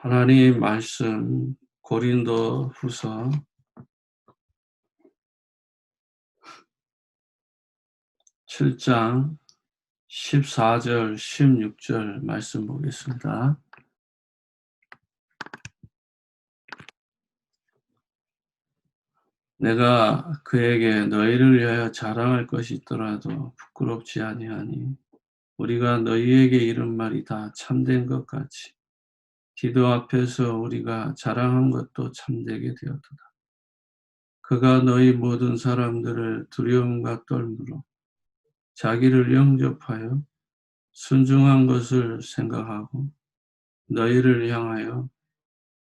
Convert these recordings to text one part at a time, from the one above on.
하나님 말씀 고린도후서 7장 14절 16절 말씀 보겠습니다. 내가 그에게 너희를 위하여 자랑할 것이 있더라도 부끄럽지 아니하니 우리가 너희에게 이른 말이 다 참된 것 같이 기도 앞에서 우리가 자랑한 것도 참되게 되었도다. 그가 너희 모든 사람들을 두려움과 떨므로 자기를 영접하여 순종한 것을 생각하고 너희를 향하여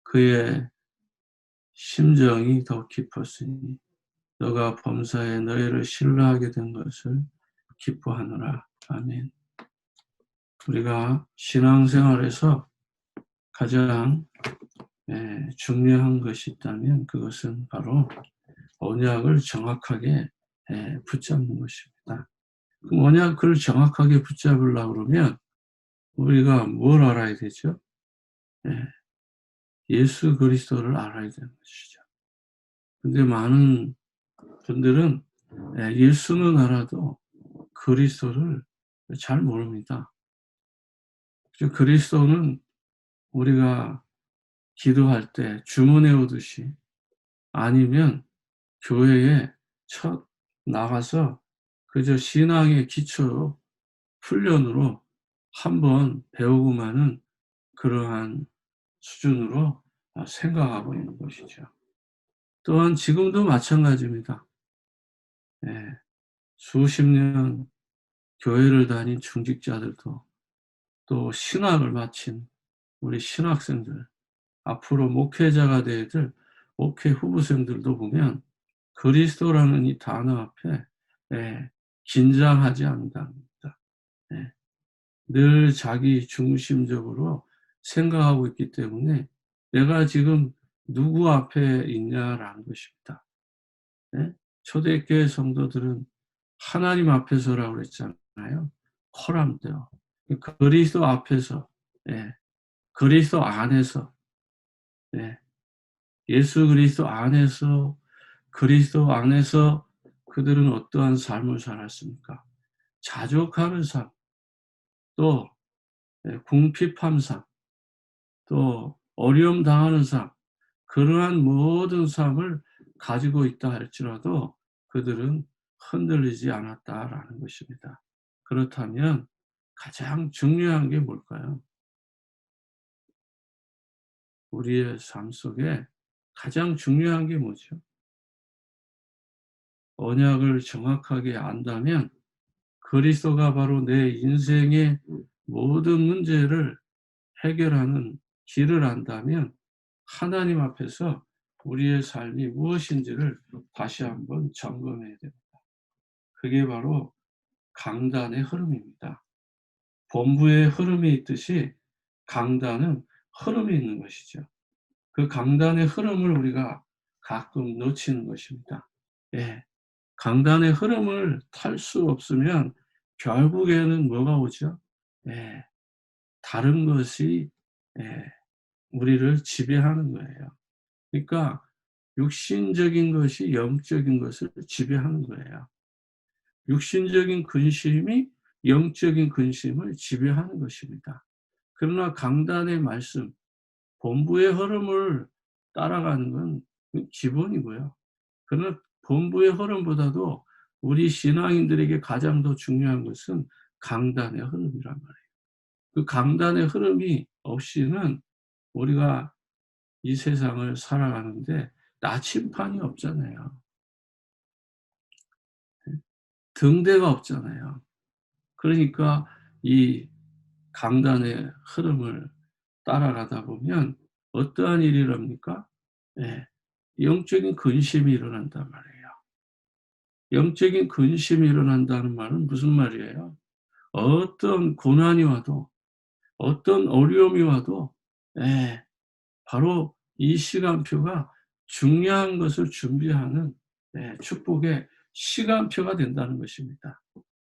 그의 심정이 더 깊었으니 너가 범사에 너희를 신뢰하게 된 것을 기뻐하노라. 아멘. 우리가 신앙생활에서 가장 중요한 것이 있다면 그것은 바로 언약을 정확하게 붙잡는 것입니다. 그럼 언약을 정확하게 붙잡으려고 그러면 우리가 뭘 알아야 되죠? 예수 그리스도를 알아야 되는 것이죠. 근데 많은 분들은 예수는 알아도 그리스도를 잘 모릅니다. 그리스도는 우리가 기도할 때 주문해 오듯이 아니면 교회에 첫 나가서 그저 신앙의 기초 훈련으로 한번 배우고만은 그러한 수준으로 생각하고 있는 것이죠. 또한 지금도 마찬가지입니다. 수십 년 교회를 다닌 중직자들도 또 신학을 마친 우리 신학생들, 앞으로 목회자가 되어야 목회 후보생들도 보면 그리스도라는 이 단어 앞에 긴장하지 않는답니다. 늘 자기 중심적으로 생각하고 있기 때문에 내가 지금 누구 앞에 있냐라는 것입니다. 초대교회 성도들은 하나님 앞에서라고 그랬잖아요. 허람되어 그리스도 앞에서, 그리스도 안에서, 예수 그리스도 안에서, 그리스도 안에서 그들은 어떠한 삶을 살았습니까? 자족하는 삶, 또 궁핍함 삶, 또 어려움 당하는 삶, 그러한 모든 삶을 가지고 있다 할지라도 그들은 흔들리지 않았다라는 것입니다. 그렇다면 가장 중요한 게 뭘까요? 우리의 삶 속에 가장 중요한 게 뭐죠? 언약을 정확하게 안다면 그리스도가 바로 내 인생의 모든 문제를 해결하는 길을 안다면 하나님 앞에서 우리의 삶이 무엇인지를 다시 한번 점검해야 됩니다. 그게 바로 강단의 흐름입니다. 본부의 흐름이 있듯이 강단은 흐름이 있는 것이죠. 그 강단의 흐름을 우리가 가끔 놓치는 것입니다. 강단의 흐름을 탈 수 없으면 결국에는 뭐가 오죠? 다른 것이 우리를 지배하는 거예요. 그러니까 육신적인 것이 영적인 것을 지배하는 거예요. 육신적인 근심이 영적인 근심을 지배하는 것입니다. 그러나 강단의 말씀, 본부의 흐름을 따라가는 건 기본이고요. 그러나 본부의 흐름보다도 우리 신앙인들에게 가장 더 중요한 것은 강단의 흐름이란 말이에요. 그 강단의 흐름이 없이는 우리가 이 세상을 살아가는데 나침판이 없잖아요. 등대가 없잖아요. 그러니까 이 강단의 흐름을 따라가다 보면 어떠한 일이 일어납니까? 영적인 근심이 일어난단 말이에요. 영적인 근심이 일어난다는 말은 무슨 말이에요? 어떤 고난이 와도 어떤 어려움이 와도 바로 이 시간표가 중요한 것을 준비하는 축복의 시간표가 된다는 것입니다.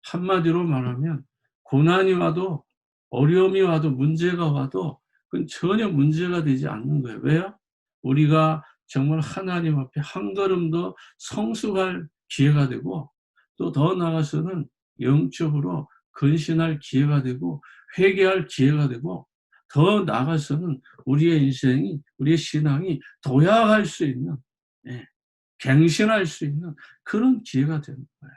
한마디로 말하면 고난이 와도 어려움이 와도 문제가 와도 그건 전혀 문제가 되지 않는 거예요. 왜요? 우리가 정말 하나님 앞에 한 걸음 더 성숙할 기회가 되고 또 더 나아가서는 영적으로 근신할 기회가 되고 회개할 기회가 되고 더 나아가서는 우리의 인생이 우리의 신앙이 도약할 수 있는 예, 갱신할 수 있는 그런 기회가 되는 거예요.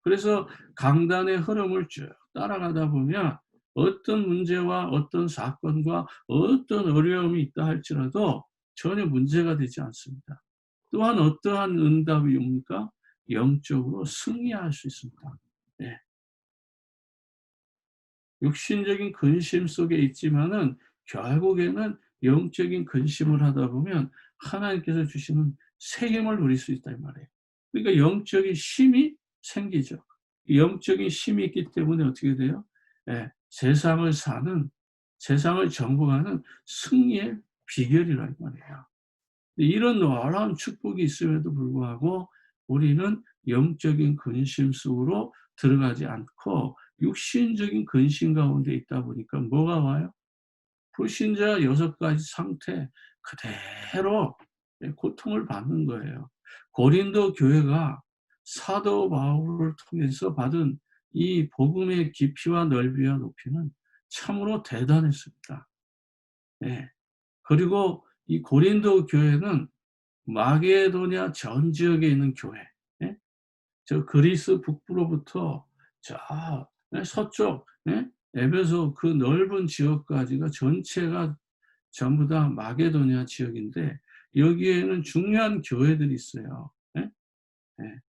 그래서 강단의 흐름을 쭉 따라가다 보면 어떤 문제와 어떤 사건과 어떤 어려움이 있다 할지라도 전혀 문제가 되지 않습니다. 또한 어떠한 응답이 옵니까? 영적으로 승리할 수 있습니다. 예. 육신적인 근심 속에 있지만은 결국에는 영적인 근심을 하다 보면 하나님께서 주시는 책임을 누릴 수 있다 이 말이에요. 그러니까 영적인 힘이 생기죠. 영적인 힘이 있기 때문에 어떻게 돼요? 예, 세상을 정복하는 승리의 비결이라 이 말이에요. 이런 놀라운 축복이 있음에도 불구하고 우리는 영적인 근심 속으로 들어가지 않고 육신적인 근심 가운데 있다 보니까 뭐가 와요? 불신자 6가지 상태 그대로 고통을 받는 거예요. 고린도 교회가 사도 바울을 통해서 받은 이 복음의 깊이와 넓이와 높이는 참으로 대단했습니다. 네. 그리고 이 고린도 교회는 마게도냐 전 지역에 있는 교회, 예? 저 그리스 북부로부터 저 서쪽, 예? 에베소 그 넓은 지역까지가 전체가 전부 다 마게도냐 지역인데 여기에는 중요한 교회들이 있어요. 예? 예.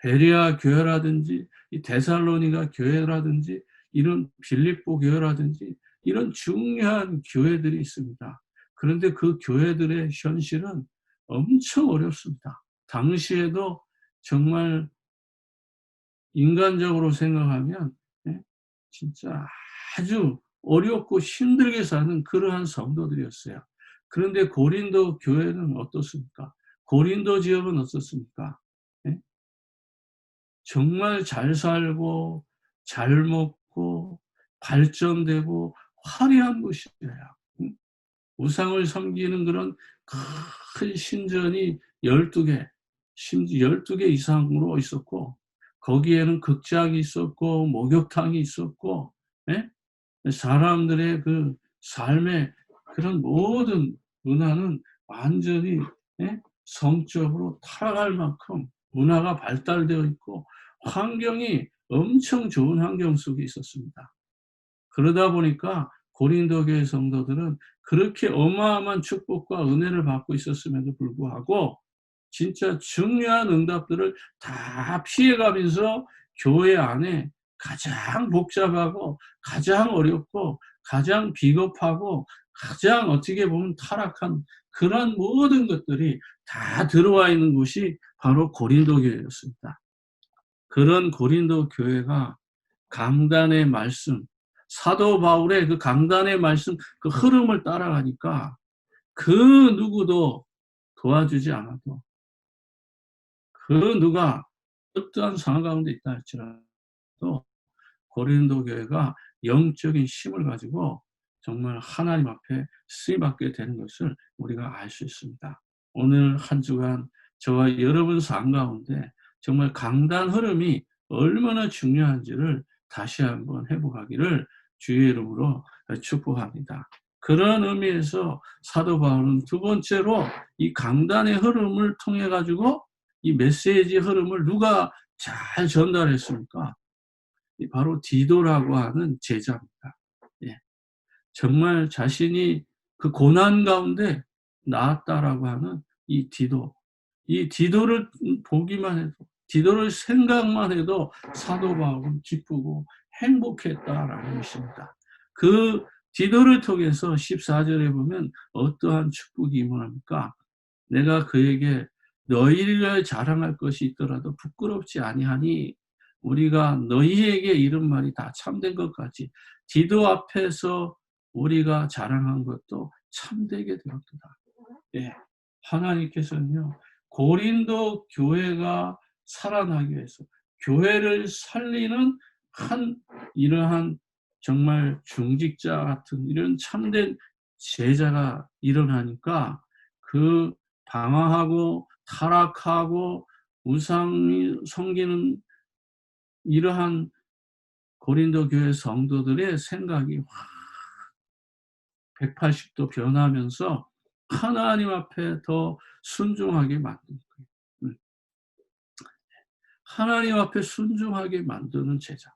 베레아 교회라든지 이 데살로니가 교회라든지 이런 빌립보 교회라든지 이런 중요한 교회들이 있습니다. 그런데 그 교회들의 현실은 엄청 어렵습니다. 당시에도 정말 인간적으로 생각하면 예, 진짜 아주 어렵고 힘들게 사는 그러한 성도들이었어요. 그런데 고린도 교회는 어떻습니까? 고린도 지역은 어떻습니까? 예? 정말 잘 살고 잘 먹고 발전되고 화려한 곳이에요. 응? 우상을 섬기는 그런 큰 신전이 12개, 심지어 12개 이상으로 있었고 거기에는 극장이 있었고 목욕탕이 있었고 예? 사람들의 그 삶의 그런 모든 문화는 완전히 예? 성적으로 타락할 만큼 문화가 발달되어 있고 환경이 엄청 좋은 환경 속에 있었습니다. 그러다 보니까 고린도 교회 성도들은 그렇게 어마어마한 축복과 은혜를 받고 있었음에도 불구하고 진짜 중요한 응답들을 다 피해가면서 교회 안에 가장 복잡하고 가장 어렵고 가장 비겁하고 가장 어떻게 보면 타락한 그런 모든 것들이 다 들어와 있는 곳이 바로 고린도 교회였습니다. 그런 고린도 교회가 강단의 말씀, 사도 바울의 그 강단의 말씀, 그 흐름을 따라가니까 그 누구도 도와주지 않아도 그 누가 어떠한 상황 가운데 있다 할지라도 고린도 교회가 영적인 힘을 가지고 정말 하나님 앞에 쓰임받게 되는 것을 우리가 알 수 있습니다. 오늘 한 주간 저와 여러분 삶 가운데 정말 강단 흐름이 얼마나 중요한지를 다시 한번 회복하기를 주의 이름으로 축복합니다. 그런 의미에서 사도 바울은 두 번째로 이 강단의 흐름을 통해 가지고 이 메시지 흐름을 누가 잘 전달했습니까? 바로 디도라고 하는 제자입니다. 예. 정말 자신이 그 고난 가운데 나았다라고 하는 이 디도. 이 디도를 보기만 해도, 디도를 생각만 해도 사도 바울은 기쁘고 행복했다라는 것입니다. 그 디도를 통해서 14절에 보면 어떠한 축복이 임원합니까? 내가 그에게 너희를 자랑할 것이 있더라도 부끄럽지 아니하니 우리가 너희에게 이런 말이 다 참된 것 같이 디도 앞에서 우리가 자랑한 것도 참되게 되었도다. 예. 하나님께서는요, 고린도 교회가 살아나기 위해서 교회를 살리는 이러한 정말 중직자 같은 이런 참된 제자가 일어나니까 그 방황하고 타락하고 우상이 섬기는 이러한 고린도 교회 성도들의 생각이 확 180도 변하면서 하나님 앞에 더 순종하게 만든 거예요. 하나님 앞에 순종하게 만드는 제자.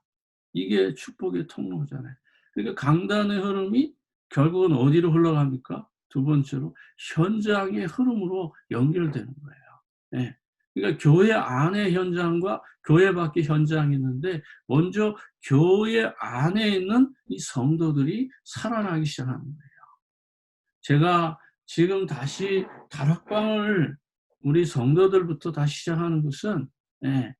이게 축복의 통로잖아요. 그러니까 강단의 흐름이 결국은 어디로 흘러갑니까? 두 번째로 현장의 흐름으로 연결되는 거예요. 예. 그러니까 교회 안의 현장과 교회 밖의 현장이 있는데 먼저 교회 안에 있는 이 성도들이 살아나기 시작하는 거예요. 제가 지금 다시 다락방을 우리 성도들부터 다시 시작하는 것은 예,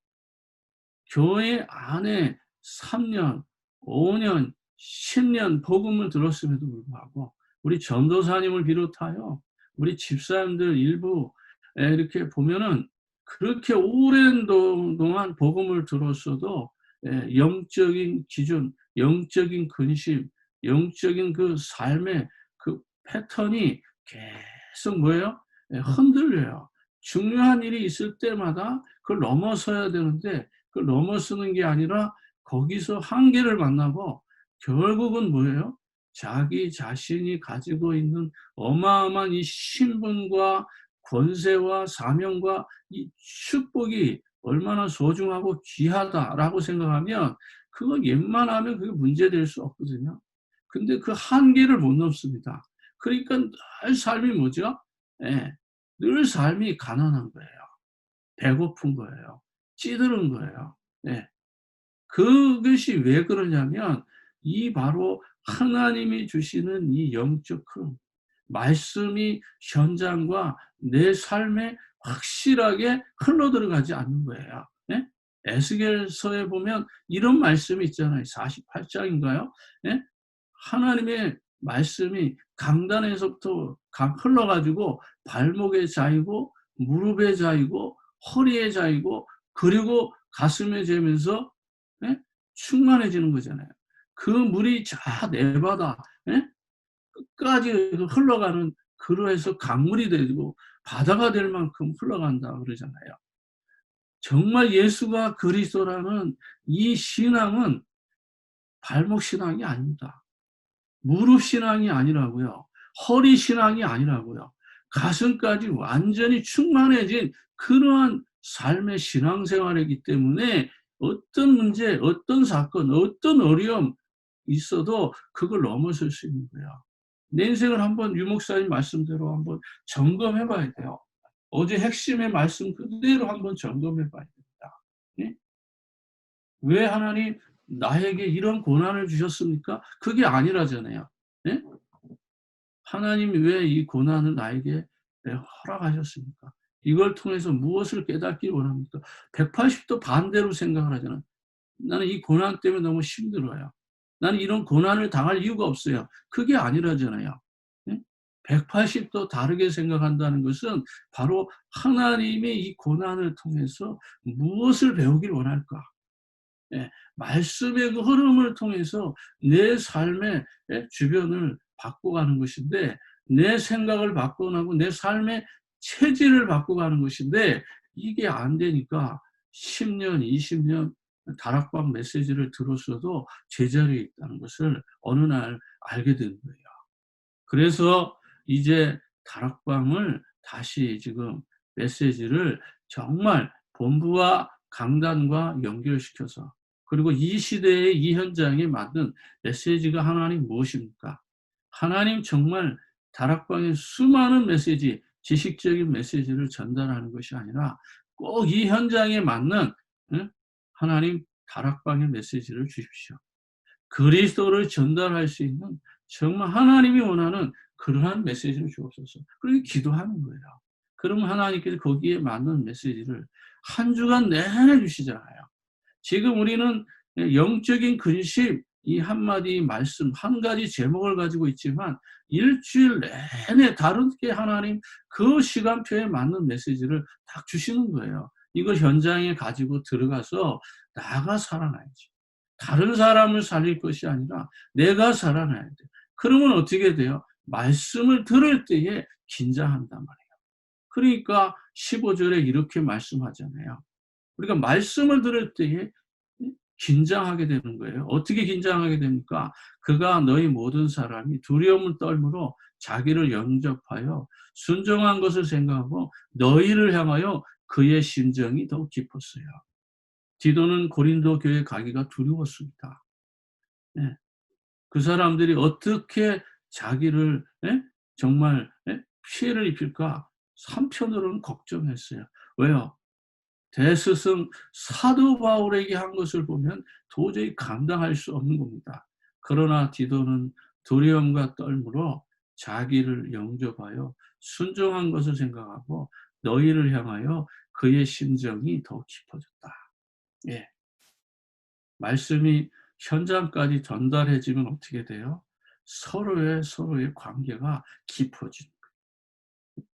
교회 안에 3년, 5년, 10년 복음을 들었음에도 불구하고 우리 전도사님을 비롯하여 우리 집사님들 일부 이렇게 보면은 그렇게 오랜 동안 복음을 들었어도 영적인 기준, 영적인 근심, 영적인 그 삶의 그 패턴이 계속 뭐예요? 흔들려요. 중요한 일이 있을 때마다 그걸 넘어서야 되는데 그걸 넘어서는 게 아니라 거기서 한계를 만나고 결국은 뭐예요? 자기 자신이 가지고 있는 어마어마한 이 신분과 권세와 사명과 이 축복이 얼마나 소중하고 귀하다라고 생각하면 그거 웬만하면 그게 문제될 수 없거든요. 근데 그 한계를 못 넘습니다. 그러니까 늘 삶이 뭐죠? 예, 늘 삶이 가난한 거예요. 배고픈 거예요. 찌드는 거예요. 예. 그것이 왜 그러냐면 이 바로 하나님이 주시는 이 영적 흐름, 말씀이 현장과 내 삶에 확실하게 흘러들어가지 않는 거예요. 예? 에스겔서에 보면 이런 말씀이 있잖아요. 48장인가요? 예? 하나님의 말씀이 강단에서부터 흘러가지고 발목에 자이고 무릎에 자이고 허리에 자이고 그리고 가슴에 재면서 예? 충만해지는 거잖아요. 그 물이 자 내바다 예? 끝까지 흘러가는 그로해서 강물이 되고 바다가 될 만큼 흘러간다 그러잖아요. 정말 예수가 그리스도라는 이 신앙은 발목 신앙이 아닙니다. 무릎 신앙이 아니라고요. 허리 신앙이 아니라고요. 가슴까지 완전히 충만해진 그러한 삶의 신앙생활이기 때문에 어떤 문제, 어떤 사건, 어떤 어려움 있어도 그걸 넘어설 수 있는 거야. 내 인생을 한번 유 목사님 말씀대로 한번 점검해 봐야 돼요. 어제 핵심의 말씀 그대로 한번 점검해 봐야 됩니다. 예? 왜 하나님 나에게 이런 고난을 주셨습니까? 그게 아니라잖아요. 예? 하나님이 왜 이 고난을 나에게 허락하셨습니까? 이걸 통해서 무엇을 깨닫기 원합니까? 180도 반대로 생각을 하잖아요. 나는 이 고난 때문에 너무 힘들어요. 나는 이런 고난을 당할 이유가 없어요. 그게 아니라잖아요. 180도 다르게 생각한다는 것은 바로 하나님이 이 고난을 통해서 무엇을 배우길 원할까? 말씀의 그 흐름을 통해서 내 삶의 주변을 바꿔가는 것인데 내 생각을 바꿔가고 내 삶의 체질을 바꿔가는 것인데 이게 안 되니까 10년, 20년 다락방 메시지를 들었어도 제자리에 있다는 것을 어느 날 알게 된 거예요. 그래서 이제 다락방을 다시 지금 메시지를 정말 본부와 강단과 연결시켜서 그리고 이 시대의 이 현장에 맞는 메시지가 하나님 무엇입니까? 하나님 정말 다락방의 수많은 메시지, 지식적인 메시지를 전달하는 것이 아니라 꼭 이 현장에 맞는 하나님 다락방의 메시지를 주십시오. 그리스도를 전달할 수 있는 정말 하나님이 원하는 그러한 메시지를 주옵소서. 그렇게 기도하는 거예요. 그러면 하나님께서 거기에 맞는 메시지를 한 주간 내내 주시잖아요. 지금 우리는 영적인 근심, 이 한마디 말씀, 한 가지 제목을 가지고 있지만 일주일 내내 다르게 하나님 그 시간표에 맞는 메시지를 딱 주시는 거예요. 이걸 현장에 가지고 들어가서 나가 살아나야지. 다른 사람을 살릴 것이 아니라 내가 살아나야 돼요. 그러면 어떻게 돼요? 말씀을 들을 때에 긴장한단 말이에요. 그러니까 15절에 이렇게 말씀하잖아요. 우리가 말씀을 들을 때에 긴장하게 되는 거예요. 어떻게 긴장하게 됩니까? 그가 너희 모든 사람이 두려움을 떨므로 자기를 영접하여 순종한 것을 생각하고 너희를 향하여 그의 심정이 더욱 깊었어요. 디도는 고린도 교회 가기가 두려웠습니다. 예. 그 사람들이 어떻게 자기를 정말 피해를 입힐까 한편으로는 걱정했어요. 왜요? 대스승 사도 바울에게 한 것을 보면 도저히 감당할 수 없는 겁니다. 그러나 디도는 두려움과 떨므로 자기를 영접하여 순종한 것을 생각하고 너희를 향하여 그의 심정이 더 깊어졌다. 예. 말씀이 현장까지 전달해지면 어떻게 돼요? 서로의 관계가 깊어지는 거예요.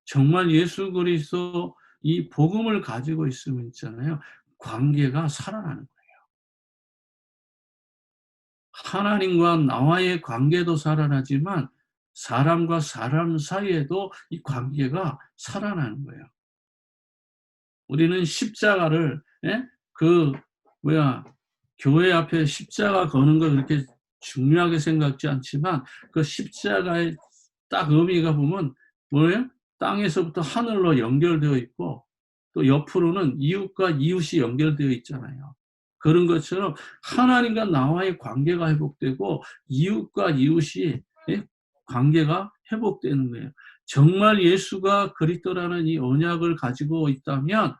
정말 예수 그리스도 이 복음을 가지고 있으면 있잖아요. 관계가 살아나는 거예요. 하나님과 나와의 관계도 살아나지만 사람과 사람 사이에도 이 관계가 살아나는 거예요. 우리는 십자가를 그 뭐야 교회 앞에 십자가 거는 걸 그렇게 중요하게 생각지 않지만 그 십자가의 딱 의미가 보면 뭐예요? 땅에서부터 하늘로 연결되어 있고 또 옆으로는 이웃과 이웃이 연결되어 있잖아요. 그런 것처럼 하나님과 나와의 관계가 회복되고 이웃과 이웃이 관계가 회복되는 거예요. 정말 예수가 그리스도라는 이 언약을 가지고 있다면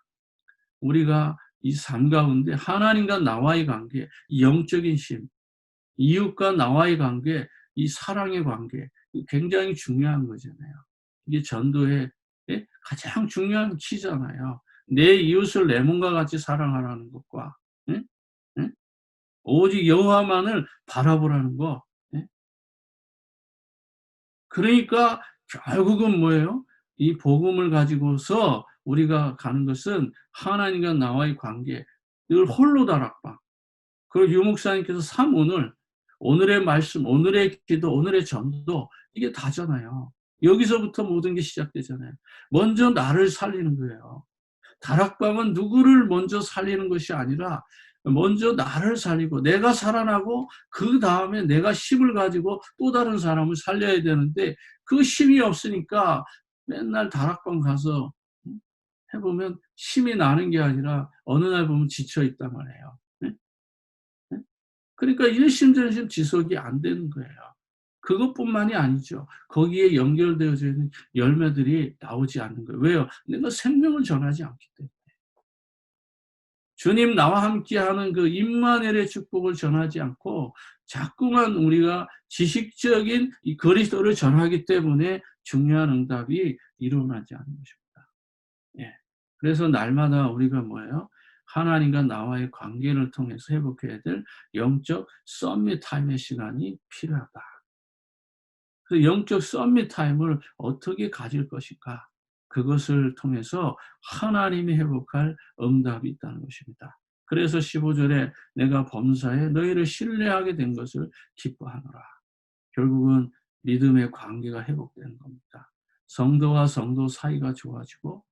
우리가 이 삶 가운데 하나님과 나와의 관계, 이 영적인 심, 이웃과 나와의 관계, 이 사랑의 관계 굉장히 중요한 거잖아요. 이게 전도의 가장 중요한 키잖아요. 내 이웃을 내 몸과 같이 사랑하라는 것과 응? 응? 오직 여호와만을 바라보라는 거. 예? 그러니까 결국은 뭐예요? 이 복음을 가지고서 우리가 가는 것은 하나님과 나와의 관계, 늘 홀로 다락방. 그리고 유 목사님께서 오늘의 말씀, 오늘의 기도, 오늘의 전도 이게 다잖아요. 여기서부터 모든 게 시작되잖아요. 먼저 나를 살리는 거예요. 다락방은 누구를 먼저 살리는 것이 아니라 먼저 나를 살리고 내가 살아나고 그다음에 내가 힘을 가지고 또 다른 사람을 살려야 되는데 그 힘이 없으니까 맨날 다락방 가서 해 보면 힘이 나는 게 아니라 어느 날 보면 지쳐 있단 말이에요. 네? 네? 그러니까 일심전심 지속이 안 되는 거예요. 그것뿐만이 아니죠. 거기에 연결되어져 있는 열매들이 나오지 않는 거예요. 왜요? 내가 생명을 전하지 않기 때문에. 주님 나와 함께하는 그 임마누엘의 축복을 전하지 않고 자꾸만 우리가 지식적인 이 그리스도를 전하기 때문에 중요한 응답이 일어나지 않는 것입니다. 예. 그래서 날마다 우리가 뭐예요? 하나님과 나와의 관계를 통해서 회복해야 될 영적 썸밋 타임의 시간이 필요하다. 그 영적 썸밋 타임을 어떻게 가질 것인가? 그것을 통해서 하나님이 회복할 응답이 있다는 것입니다. 그래서 15절에 내가 범사에 너희를 신뢰하게 된 것을 기뻐하노라. 결국은 믿음의 관계가 회복되는 겁니다. 성도와 성도 사이가 좋아지고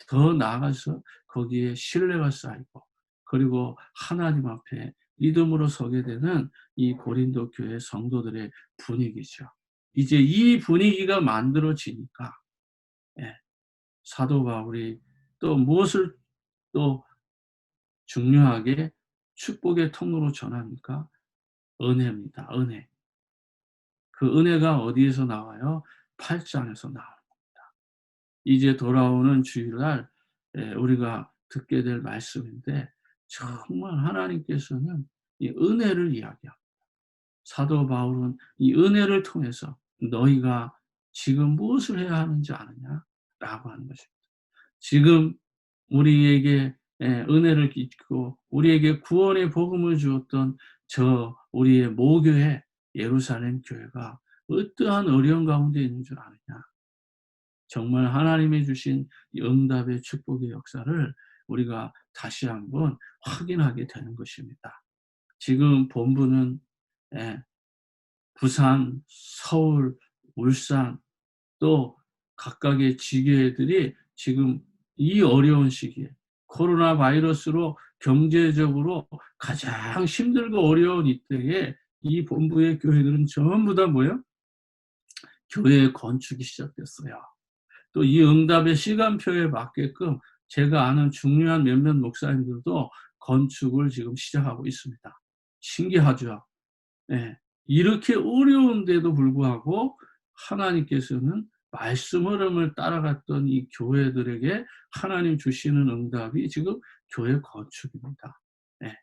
더 나아가서 거기에 신뢰가 쌓이고 그리고 하나님 앞에 믿음으로 서게 되는 이 고린도 교회 성도들의 분위기죠. 이제 이 분위기가 만들어지니까 예, 사도 바울이 또 무엇을 또 중요하게 축복의 통로로 전합니까? 은혜입니다. 은혜. 그 은혜가 어디에서 나와요? 8장에서 나와요. 이제 돌아오는 주일날 우리가 듣게 될 말씀인데 정말 하나님께서는 이 은혜를 이야기합니다. 사도 바울은 이 은혜를 통해서 너희가 지금 무엇을 해야 하는지 아느냐? 라고 하는 것입니다. 지금 우리에게 은혜를 끼치고 우리에게 구원의 복음을 주었던 저 우리의 모교회 예루살렘 교회가 어떠한 어려운 가운데 있는 줄 아느냐? 정말 하나님이 주신 이 응답의 축복의 역사를 우리가 다시 한번 확인하게 되는 것입니다. 지금 본부는 부산, 서울, 울산 또 각각의 지교회들이 지금 이 어려운 시기에 코로나 바이러스로 경제적으로 가장 힘들고 어려운 이때에 이 본부의 교회들은 전부 다 뭐예요? 교회 건축이 시작됐어요. 또 이 응답의 시간표에 맞게끔 제가 아는 중요한 몇몇 목사님들도 건축을 지금 시작하고 있습니다. 신기하죠? 예. 이렇게 어려운데도 불구하고 하나님께서는 말씀 흐름을 따라갔던 이 교회들에게 하나님 주시는 응답이 지금 교회 건축입니다. 예.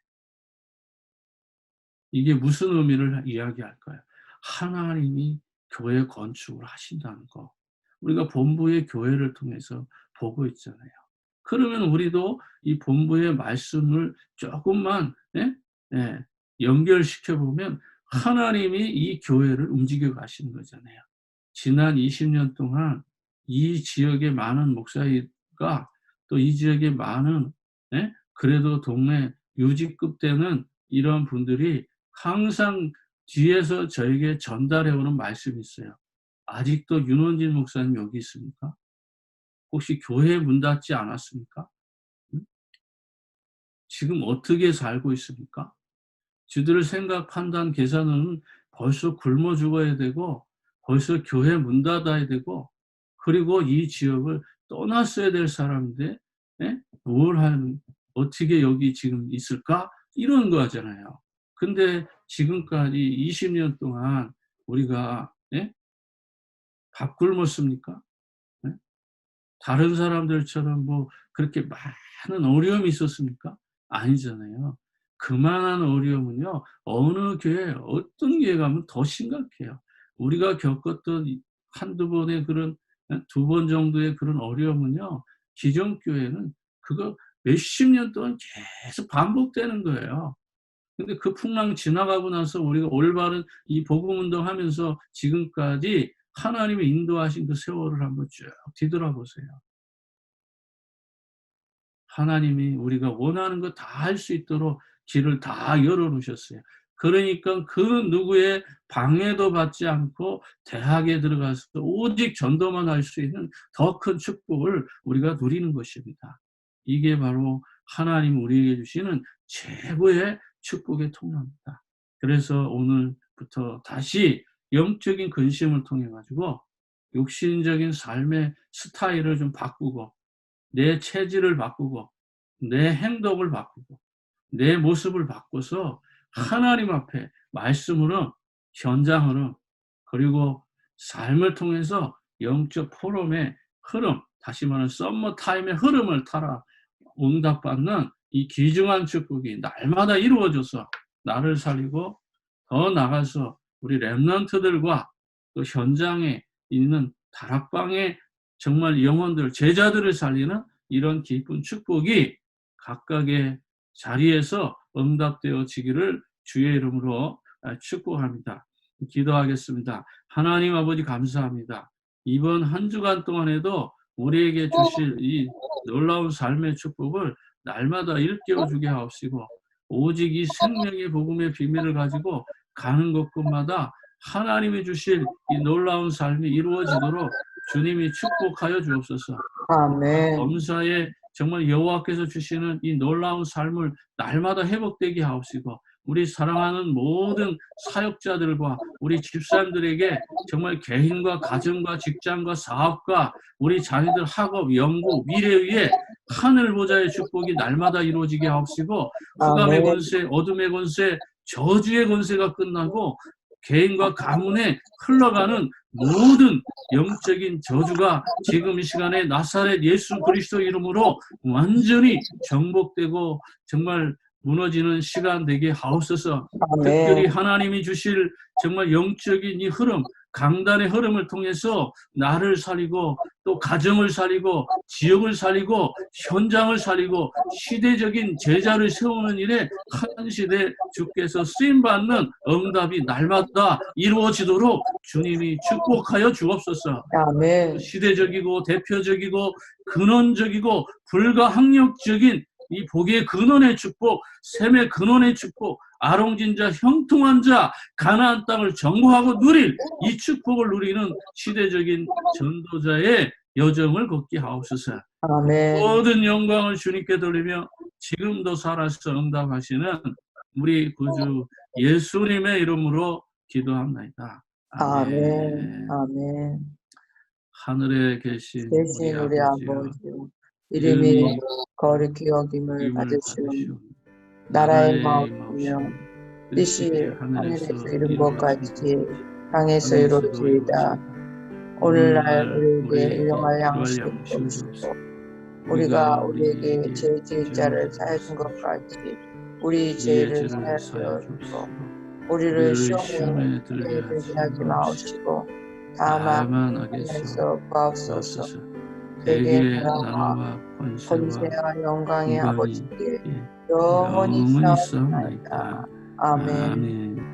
이게 무슨 의미를 이야기할까요? 하나님이 교회 건축을 하신다는 거. 우리가 본부의 교회를 통해서 보고 있잖아요. 그러면 우리도 이 본부의 말씀을 조금만 연결시켜 보면 하나님이 이 교회를 움직여 가시는 거잖아요. 지난 20년 동안 이 지역의 많은 목사가 또 이 지역의 많은 그래도 동네 유지급 되는 이런 분들이 항상 뒤에서 저에게 전달해 오는 말씀이 있어요. 아직도 윤원진 목사님 여기 있습니까? 혹시 교회 문 닫지 않았습니까? 지금 어떻게 살고 있습니까? 저들 생각, 판단, 계산은 벌써 굶어 죽어야 되고 벌써 교회 문 닫아야 되고 그리고 이 지역을 떠났어야 될 사람인데 어떻게 여기 지금 있을까? 이런 거잖아요. 근데 지금까지 20년 동안 우리가 밥 굶었습니까? 다른 사람들처럼 뭐 그렇게 많은 어려움이 있었습니까? 아니잖아요. 그만한 어려움은요, 어느 교회, 어떤 교회 가면 더 심각해요. 우리가 겪었던 한두 번의 그런, 두 번 정도의 그런 어려움은요, 기존 교회는 그거 몇십 년 동안 계속 반복되는 거예요. 근데 그 풍랑 지나가고 나서 우리가 올바른 이 복음 운동하면서 지금까지 하나님이 인도하신 그 세월을 한번 쭉 뒤돌아보세요. 하나님이 우리가 원하는 거 다 할 수 있도록 길을 다 열어놓으셨어요. 그러니까 그 누구의 방해도 받지 않고 대학에 들어가서 오직 전도만 할 수 있는 더 큰 축복을 우리가 누리는 것입니다. 이게 바로 하나님 우리에게 주시는 최고의 축복의 통로입니다. 그래서 오늘부터 다시 영적인 근심을 통해 가지고 육신적인 삶의 스타일을 좀 바꾸고 내 체질을 바꾸고 내 행동을 바꾸고 내 모습을 바꿔서 하나님 앞에 말씀으로 현장으로 그리고 삶을 통해서 영적 포럼의 흐름, 다시 말하면 썸머 타임의 흐름을 따라 응답받는 이 귀중한 축복이 날마다 이루어져서 나를 살리고 더 나가서 우리 렘넌트들과 또 현장에 있는 다락방의 정말 영혼들, 제자들을 살리는 이런 기쁜 축복이 각각의 자리에서 응답되어지기를 주의 이름으로 축복합니다. 기도하겠습니다. 하나님 아버지 감사합니다. 이번 한 주간 동안에도 우리에게 주실 이 놀라운 삶의 축복을 날마다 일깨워주게 하옵시고 오직 이 생명의 복음의 비밀을 가지고 가는 곳곳마다 하나님이 주실 이 놀라운 삶이 이루어지도록 주님이 축복하여 주옵소서. 아멘. 범사에 정말 여호와께서 주시는 이 놀라운 삶을 날마다 회복되게 하옵시고 우리 사랑하는 모든 사역자들과 우리 집사님들에게 정말 개인과 가정과 직장과 사업과 우리 자녀들 학업, 연구, 미래 위에 하늘 보좌의 축복이 날마다 이루어지게 하옵시고 흑암의 권세, 어둠의 권세, 저주의 권세가 끝나고 개인과 가문에 흘러가는 모든 영적인 저주가 지금 이 시간에 나사렛 예수 그리스도 이름으로 완전히 정복되고 정말 무너지는 시간 되게 하옵소서. 아멘. 특별히 하나님이 주실 정말 영적인 이 흐름, 강단의 흐름을 통해서 나를 살리고 또 가정을 살리고 지역을 살리고 현장을 살리고 시대적인 제자를 세우는 일에 한 시대 주께서 쓰임받는 응답이 날마다 이루어지도록 주님이 축복하여 주옵소서. 아멘. 시대적이고 대표적이고 근원적이고 불가항력적인 이 복의 근원의 축복, 샘의 근원의 축복, 아롱진자 형통한 자 가나안 땅을 정복하고 누릴 이 축복을 누리는 시대적인 전도자의 여정을 걷게 하옵소서. 아멘. 모든 영광을 주님께 돌리며 지금도 살아서 응답하시는 우리 구주 예수님의 이름으로 기도합니다. 아멘. 아멘. 하늘에 계신 대신 우리 아버지여, 아버지요, 이름이 거룩히 여김을 받으시오. 나라의 마음이며 뜻이 하늘에서 이룬 것 같이 땅에서 이루어지이다. 오늘날 우리에게 일용할 양식을 주시고 우리가 우리에게 죄 지을 자를 사하준 것 같이 우리 죄를 사하여 주시고 우리를 시험에 들게 하지 마옵시고 다만 악에서 구하옵소서. 대개 나라와 권세와 영광의 아버지께 영원히 있사옵나이다. 아멘.